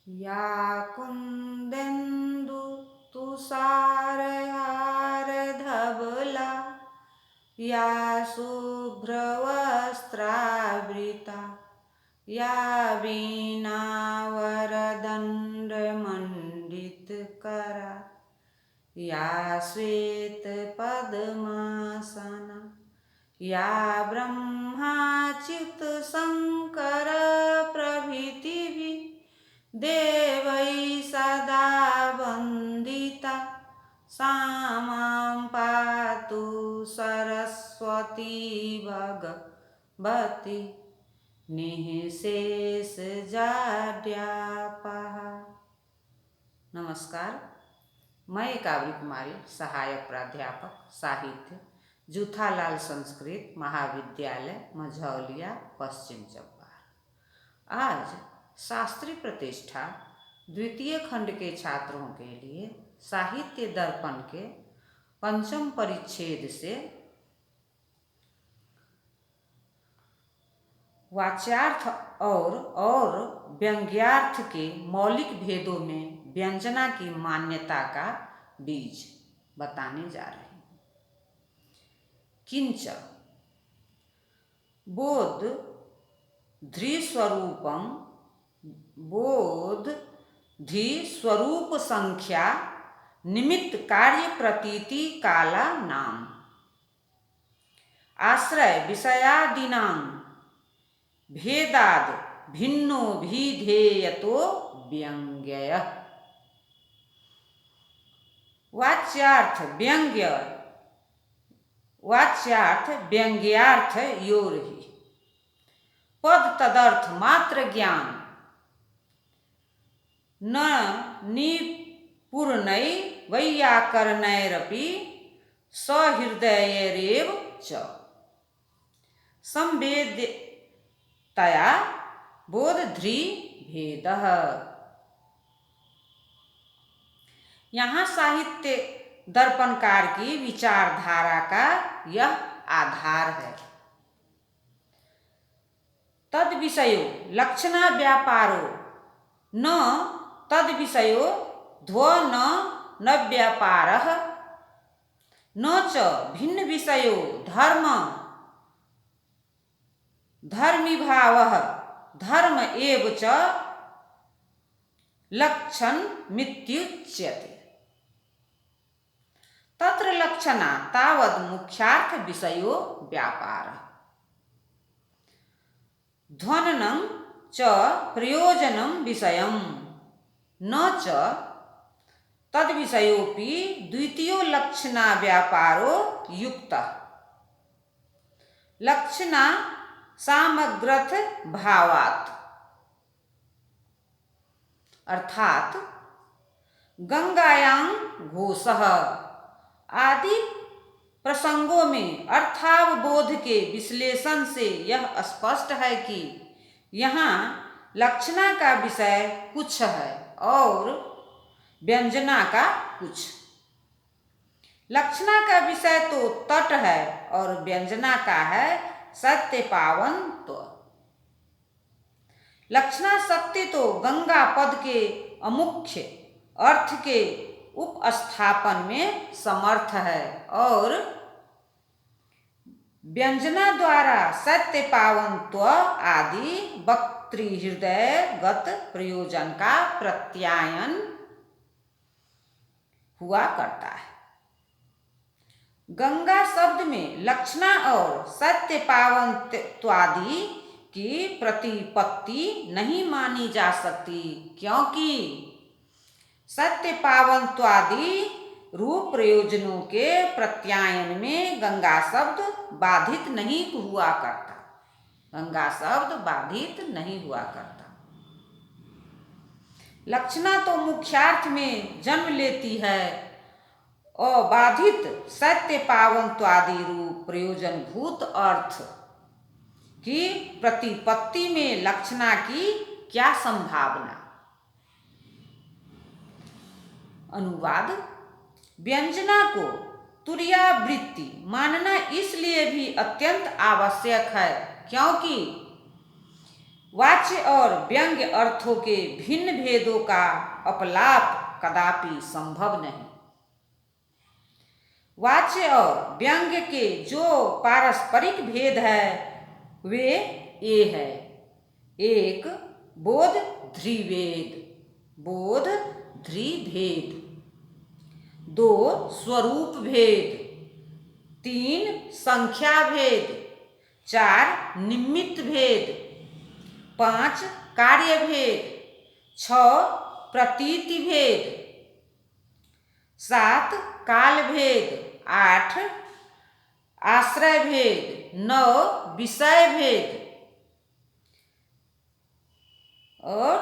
या कुन्देन्दु तुषारहारधवला या शुभ्रवस्त्रावृता या वीणावरदण्डमण्डितकरा या श्वेतपद्मासना या ब्रह्माच्युतशङ्करप्रभृतिभिः देवैः सदा वन्दिता सा मां पातु सरस्वती भगवती निःशेषजाड्यापहा। नमस्कार, मैं काव्य कुमारी, सहायक प्राध्यापक साहित्य, जूथालाल संस्कृत महाविद्यालय मझौलिया, पश्चिम चंपारण। आज शास्त्री प्रतिष्ठा द्वितीय खंड के छात्रों के लिए साहित्य दर्पण के पंचम परिच्छेद से वाच्यार्थ और व्यंग्यार्थ के मौलिक भेदों में व्यंजना की मान्यता का बीज बताने जा रहे हैं। किंच बोध स्वरूप संख्या निमित्त कार्य प्रतीति काला नाम आश्रय विषयादीनां भेदाद भिन्नो भिधेयतो व्यंग्यः। वाच्यार्थ व्यंग्यार्थ योरहि पद तदर्थ मात्र ज्ञान न निपुर्णै वैयाकरणैरपि सहृदयैरेव च संवेद्यतया बोधध्री भेदः। यहाँ साहित्य दर्पणकार की विचारधारा का यह आधार है। तद विषयो लक्षणा व्यापारो न तद विषयो ध्व न व्यापारः न च भिन्न विषयो धर्मिभावः धर्म एव च लक्षणमित्युच्यते। तत्र लक्षणा तावद् मुख्यार्थ विषयो व्यापारः ध्वननं च प्रयोजनं विषयं न च तद्विषयोऽपि द्वितीयो लक्षणा व्यापारो युक्तः लक्षणा सामग्रथ भावात्। अर्थात गंगायां घोषः आदि प्रसंगों में अर्थावबोध के विश्लेषण से यह स्पष्ट है कि यहाँ लक्षणा का विषय कुछ है और व्यंजना का कुछ। लक्षणा का विषय तो तट है और व्यंजना का है सत्य पावनत्व। लक्षणा शक्ति तो गंगा पद के अमुख्य अर्थ के उपस्थापन में समर्थ है और व्यंजना द्वारा सत्य पावनत्व आदि वक्तृहृदयगत प्रयोजन का प्रत्यायन हुआ करता है। गंगा शब्द में लक्षणा और सत्य पावनत्वादि की प्रतिपत्ति नहीं मानी जा सकती, क्योंकि सत्य पावनत्वादि रूप प्रयोजनों के प्रत्यायन में गंगा शब्द बाधित नहीं हुआ करता। गंगा शब्द बाधित नहीं हुआ करता। लक्षणा तो मुख्यार्थ में जन्म लेती है और बाधित सत्य पावनत्वादि रूप प्रयोजनभूत अर्थ की प्रतिपत्ति में लक्षणा की क्या संभावना। अनुवाद व्यंजना को तुर्यावृत्ति मानना इसलिए भी अत्यंत आवश्यक है क्योंकि वाच्य और व्यंग्य अर्थों के भिन्न भेदों का अपलाप कदापि संभव नहीं। वाच्य और व्यंग्य के जो पारस्परिक भेद है वे ये है: एक, बोध ध्रिवेद, बोध ध्रिभेद। दो, स्वरूप भेद। तीन, संख्या भेद। चार, निमित्त भेद। पांच, कार्य भेद। छह, प्रतीति भेद। सात, काल भेद। आठ, आश्रय भेद। नौ, विषय भेद। और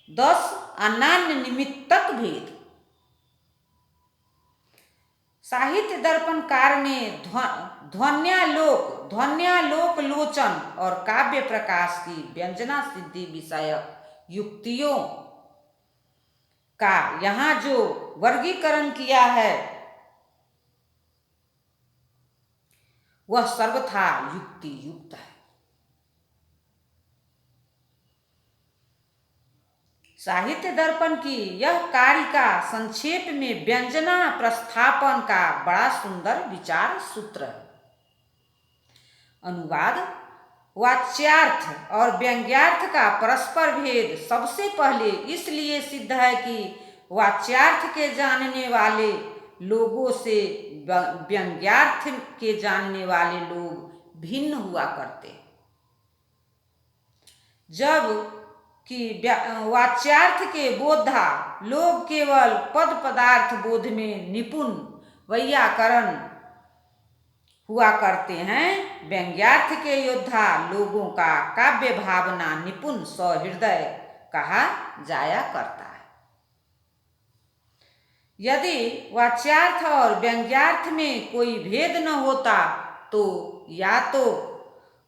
10, अनान्य निमित्तक भेद। साहित्य दर्पणकार ने ध्वन्यालोक लोचन और काव्य प्रकाश की व्यंजना सिद्धि विषयक युक्तियों का यहाँ जो वर्गीकरण किया है वह सर्वथा युक्ति युक्त है। साहित्य दर्पण की यह कारिका संक्षेप में व्यंजना प्रस्थापन का बड़ा सुंदर विचार सूत्र है। अनुवाद: वाच्यार्थ और व्यंग्यार्थ का परस्पर भेद सबसे पहले इसलिए सिद्ध है कि वाच्यार्थ के जानने वाले लोगों से व्यंग्यार्थ के जानने वाले लोग भिन्न हुआ करते। जब कि वाच्यार्थ के बोधा लोग केवल पद पदार्थ बोध में निपुण वैयाकरण हुआ करते हैं, व्यंग्यार्थ के योद्धा लोगों का काव्य भावना निपुण सहृदय कहा जाया करता है। यदि वाच्यार्थ और व्यंग्यार्थ में कोई भेद न होता तो या तो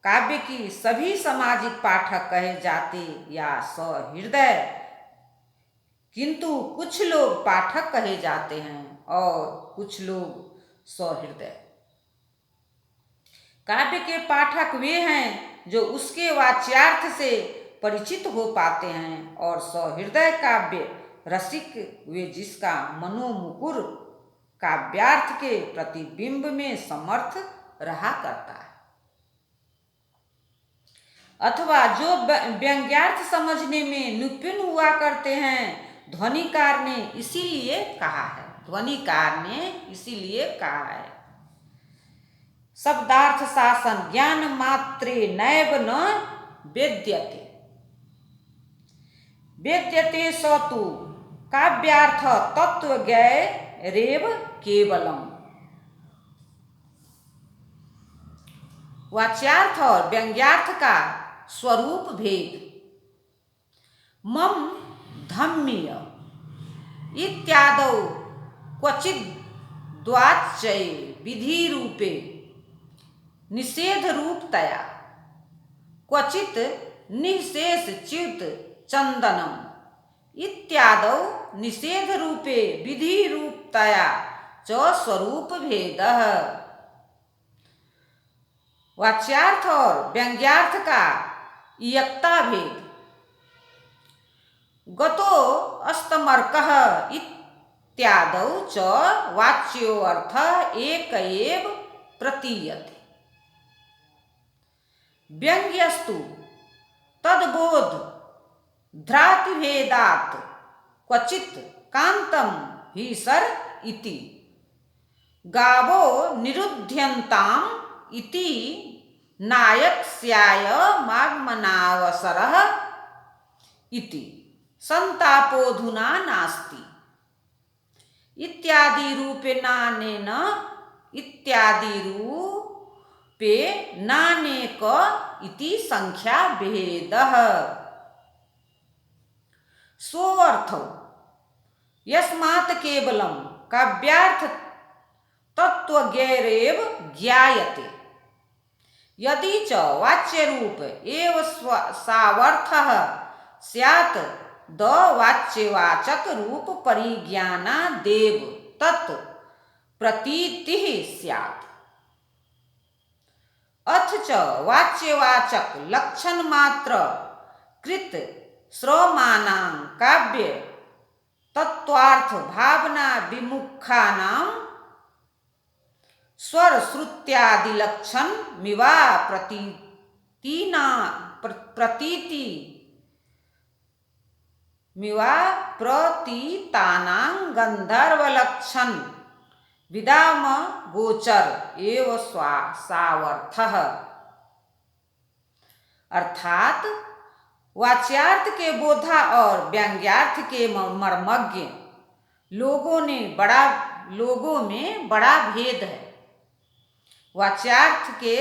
काव्य की सभी सामाजिक पाठक कहे जाते या सहृदय, किंतु कुछ लोग पाठक कहे जाते हैं और कुछ लोग सहृदय। काव्य के पाठक वे हैं जो उसके वाच्यार्थ से परिचित हो पाते हैं और सहृदय काव्य रसिक वे जिसका मनोमुकुर काव्यार्थ के प्रतिबिंब में समर्थ रहा करता है, अथवा जो व्यंग्यार्थ समझने में निपुण हुआ करते हैं। ध्वनिकार ने इसीलिए कहा है, शब्दार्थ शासन ज्ञान मात्रे नैव न वेद्यते, वेद्यते स तु काव्यार्थ तत्वज्ञैरेव केवलम। वाच्यार्थ और व्यंग्यार्थ का स्वरूप भेद: मम धम्मीय इत्यादौ क्वचिद् द्वाच्ये विधि रूपे निषेध रूपतया, क्वचित् निःशेष च्युत चंदनम इत्यादौ निषेध रूपे विधि रूपतया च स्वरूप भेदः। वाच्यार्थ और व्यंग्यार्थ का इयत्ता भेद: गतो अस्तमर्कः इत्यादौ च वाच्यो अर्थ एक एव प्रतीयते, व्यंग्यस्तु तद्बोध ध्रातिभेदात् क्वचित् कांतं हीसर इति, गावो निरुध्यन्ताम् इति नायकस्याय मागमनावसरः इति संतापोऽधुना नास्ति इत्यादि रूपे नानेन इत्यादि रूपे नानेक इति संख्या भेदः। सोऽर्थो यस्मात् केवलं काव्यार्थ तत्वज्ञैरेव ज्ञायते, यदि च वाच्य रूप एव सावर्थः स्यात् द वाच्यवाचक रूप परिज्ञानादेव तत् प्रतीतिः स्यात्। अथ च वाच्यवाचक लक्षण मात्र कृत श्रमाणां काव्य तत्वार्थ भावना विमुखानां स्वर श्रुत्यादि लक्षण मिवा प्रतीति मिवा प्रतीतानां गंधर्व लक्षण विदाम गोचर एव सावर्थः। अर्थात वाच्यार्थ के बोधा और व्यंग्यार्थ के मर्मज्ञ लोगों में बड़ा भेद है। वाच्यार्थ के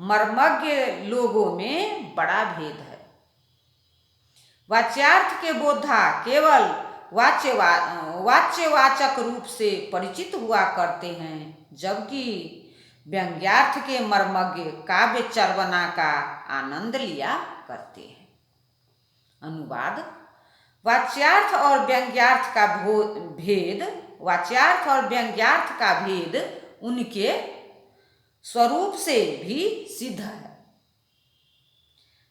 मर्मज्ञ लोगों में बड़ा भेद है। वाच्यार्थ के बोधा केवल वाच्यवाचक रूप से परिचित हुआ करते हैं, जबकि व्यंग्यार्थ के मर्मज्ञ काव्य चर्वना का आनंद लिया करते हैं। अनुवाद: वाच्यार्थ और व्यंग्यार्थ का भेद उनके स्वरूप से भी सिद्ध है।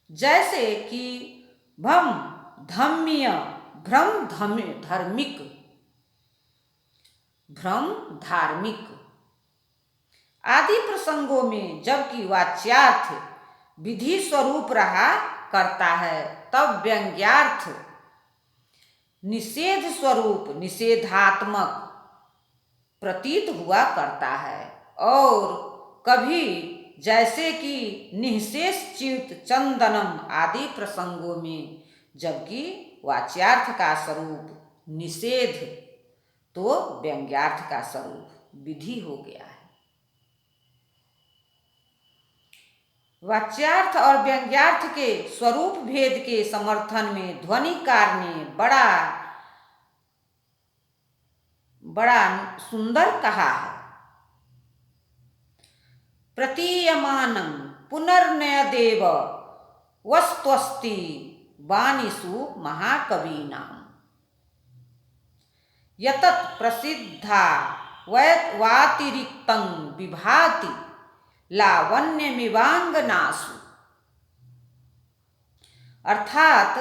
जैसे कि भ्रम धार्मिक आदि प्रसंगों में जबकि वाच्यार्थ विधि स्वरूप रहा करता है, तब व्यंग्यार्थ निषेध स्वरूप निषेधात्मक प्रतीत हुआ करता है। और कभी जैसे कि निःशेष च्युत चंदनम आदि प्रसंगों में जबकि वाच्यार्थ का स्वरूप निषेध, तो व्यंग्यार्थ का स्वरूप विधि हो गया है। वाच्यार्थ और व्यंग्यार्थ के स्वरूप भेद के समर्थन में ध्वनिकार ने बड़ा सुंदर कहा है। प्रतीयमानं पुनर्नयदेव वस्त्वस्ति वाणीषु महाकवीनां यतत् प्रसिद्धा वातिरिक्तं विभाति लावण्यमिवांगनासु। अर्थात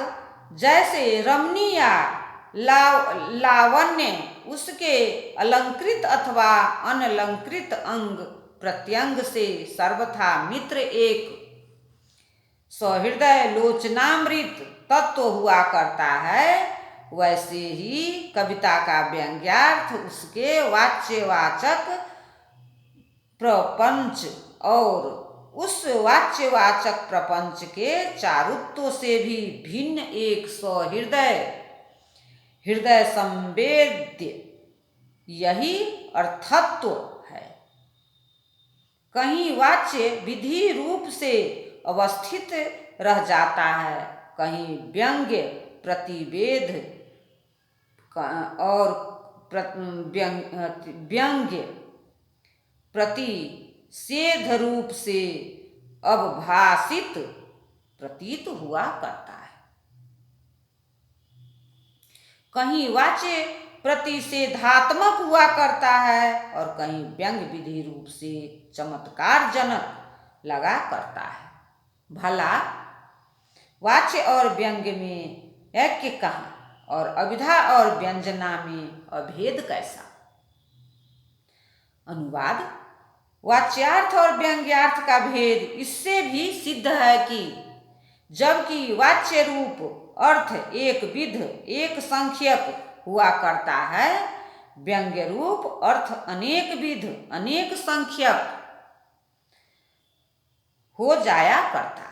जैसे रमणी या लावण्य उसके अलंकृत अथवा अनलंकृत अंग प्रत्यंग से सर्वथा मित्र एक सहृदय लोचनामृत तत्व हुआ करता है, वैसे ही कविता का व्यंग्यार्थ उसके वाच्यवाचक प्रपंच और उस वाच्यवाचक प्रपंच के चारुत्व से भी भिन्न एक हृदय संवेद्य यही अर्थत्व है। कहीं वाच्य विधि रूप से अवस्थित रह जाता है, कहीं व्यंग्य प्रतिवेद और व्यंग्य प्रतिषेध रूप से अवभाषित प्रतीत हुआ करता है। कहीं वाच्य प्रतिषेधात्मक हुआ करता है और कहीं व्यंग्य विधि रूप से चमत्कार जनक लगा करता है। भला वाच्य और व्यंग्य में ऐक्य कहाँ और अभिधा और व्यंजना में अभेद कैसा? अनुवाद: वाच्यार्थ और व्यंग्यार्थ का भेद इससे भी सिद्ध है कि जबकि वाच्य रूप अर्थ एक विध एक संख्यक हुआ करता है, व्यंग्य रूप अर्थ अनेक विध अनेक संख्यक हो जाया करता है।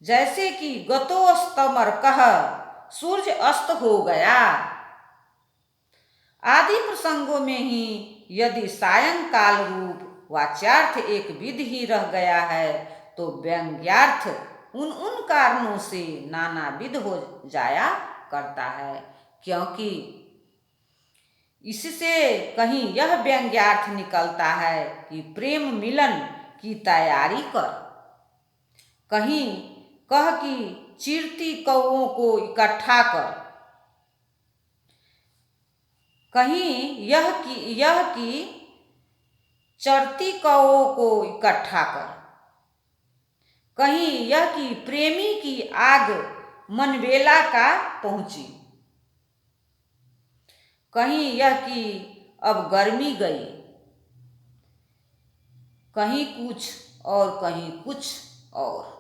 जैसे कि गतोस्तमर्कः सूर्य अस्त हो गया आदि प्रसंगों में ही यदि सायंकाल रूप वाच्यार्थ एक विध ही रह गया है, तो व्यंग्यार्थ उन कारणों से नानाविध हो जाया करता है, क्योंकि इससे कहीं यह व्यंग्यार्थ निकलता है कि प्रेम मिलन की तैयारी कर, कहीं कह कि चिरती कौओं को इकट्ठा कर, कहीं यह कि चरती कौओं को इकट्ठा कर, कहीं यह कि प्रेमी की आग मनबेला का पहुंची, कहीं यह कि अब गर्मी गई, कहीं कुछ और कहीं कुछ और।